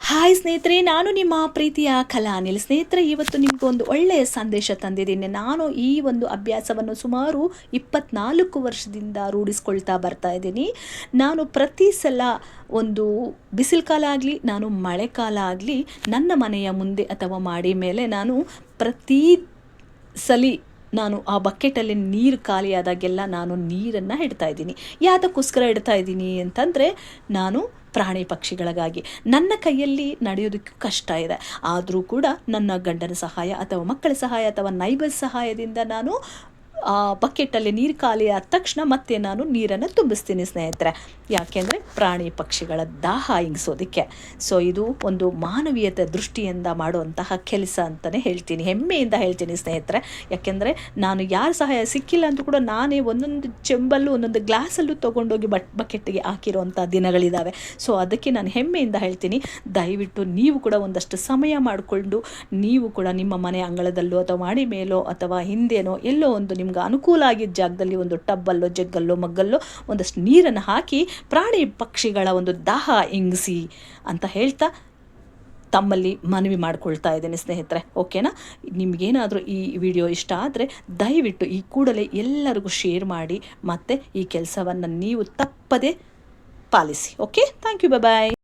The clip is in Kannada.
ಹಾಯ್ ಸ್ನೇಹಿತರೆ, ನಾನು ನಿಮ್ಮ ಪ್ರೀತಿಯ ಕಲಾನಿಲ್. ಸ್ನೇಹಿತರೆ, ಇವತ್ತು ನಿಮಗೊಂದು ಒಳ್ಳೆಯ ಸಂದೇಶ ತಂದಿದ್ದೀನಿ. ನಾನು ಈ ಒಂದು ಅಭ್ಯಾಸವನ್ನು ಸುಮಾರು 24 ವರ್ಷದಿಂದ ರೂಢಿಸ್ಕೊಳ್ತಾ ಬರ್ತಾ ಇದ್ದೀನಿ. ನಾನು ಪ್ರತಿ ಸಲ ಒಂದು ಬಿಸಿಲು ಕಾಲ ಆಗಲಿ, ನಾನು ಮಳೆಕಾಲ ಆಗಲಿ, ನನ್ನ ಮನೆಯ ಮುಂದೆ ಅಥವಾ ಮಾಡಿ ಮೇಲೆ ನಾನು ಪ್ರತಿ ಸಲಿ ನಾನು ಆ ಬಕೆಟಲ್ಲಿ ನೀರು ಖಾಲಿಯಾದಾಗೆಲ್ಲ ನಾನು ನೀರನ್ನು ಇಡ್ತಾ ಇದ್ದೀನಿ. ಯಾತಕ್ಕೋಸ್ಕರ ಇಡ್ತಾ ಇದ್ದೀನಿ ಅಂತಂದರೆ, ನಾನು ಪ್ರಾಣಿ ಪಕ್ಷಿಗಳಿಗಾಗಿ. ನನ್ನ ಕೈಯಲ್ಲಿ ನಡೆಯೋದಕ್ಕೆ ಕಷ್ಟ ಇದೆ, ಆದರೂ ಕೂಡ ನನ್ನ ಗಂಡನ ಸಹಾಯ ಅಥವಾ ಮಕ್ಕಳ ಸಹಾಯ ಅಥವಾ ನೈಬರ್ ಸಹಾಯದಿಂದ ನಾನು ಆ ಬಕೆಟಲ್ಲಿ ನೀರು ಖಾಲಿ ಆದ ತಕ್ಷಣ ಮತ್ತೆ ನಾನು ನೀರನ್ನು ತುಂಬಿಸ್ತೀನಿ ಸ್ನೇಹಿತರೆ. ಯಾಕೆಂದರೆ ಪ್ರಾಣಿ ಪಕ್ಷಿಗಳ ದಾಹ ಹಿಂಗಿಸೋದಕ್ಕೆ. ಸೊ ಇದು ಒಂದು ಮಾನವೀಯತೆ ದೃಷ್ಟಿಯಿಂದ ಮಾಡುವಂತಹ ಕೆಲಸ ಅಂತಲೇ ಹೇಳ್ತೀನಿ, ಹೆಮ್ಮೆಯಿಂದ ಹೇಳ್ತೀನಿ ಸ್ನೇಹಿತರೆ. ಯಾಕೆಂದರೆ ನಾನು ಯಾರ ಸಹಾಯ ಸಿಕ್ಕಿಲ್ಲ ಅಂತೂ ಕೂಡ ನಾನೇ ಒಂದೊಂದು ಚೆಂಬಲ್ಲೂ ಒಂದೊಂದು ಗ್ಲಾಸಲ್ಲೂ ತೊಗೊಂಡೋಗಿ ಬಕೆಟ್ಗೆ ಹಾಕಿರೋವಂಥ ದಿನಗಳಿದ್ದಾವೆ. ಸೊ ಅದಕ್ಕೆ ನಾನು ಹೆಮ್ಮೆಯಿಂದ ಹೇಳ್ತೀನಿ, ದಯವಿಟ್ಟು ನೀವು ಕೂಡ ಒಂದಷ್ಟು ಸಮಯ ಮಾಡಿಕೊಂಡು ನೀವು ಕೂಡ ನಿಮ್ಮ ಮನೆ ಅಂಗಳದಲ್ಲೋ ಅಥವಾ ಮಾಡಿ ಮೇಲೋ ಅಥವಾ ಹಿಂದೆನೋ ಎಲ್ಲೋ ಒಂದು ನಿಮ್ಗೆ ಅನುಕೂಲ ಆಗಿದ್ದ ಜಾಗದಲ್ಲಿ ಒಂದು ಟಬ್ಬಲ್ಲೋ ಜಗ್ಗಲ್ಲೋ ಮಗ್ಗಲ್ಲೋ ಒಂದಷ್ಟು ನೀರನ್ನು ಹಾಕಿ ಪ್ರಾಣಿ ಪಕ್ಷಿಗಳ ಒಂದು ದಾಹ ಇಂಗಿಸಿ ಅಂತ ಹೇಳ್ತಾ ತಮ್ಮಲ್ಲಿ ಮನವಿ ಮಾಡ್ಕೊಳ್ತಾ ಇದ್ದೀನಿ ಸ್ನೇಹಿತರೆ. ಓಕೆನಾ? ನಿಮಗೇನಾದರೂ ಈ ವಿಡಿಯೋ ಇಷ್ಟ ಆದರೆ ದಯವಿಟ್ಟು ಈ ಕೂಡಲೇ ಎಲ್ಲರಿಗೂ ಶೇರ್ ಮಾಡಿ, ಮತ್ತು ಈ ಕೆಲಸವನ್ನು ನೀವು ತಪ್ಪದೇ ಪಾಲಿಸಿ. Okay, thank you, bye.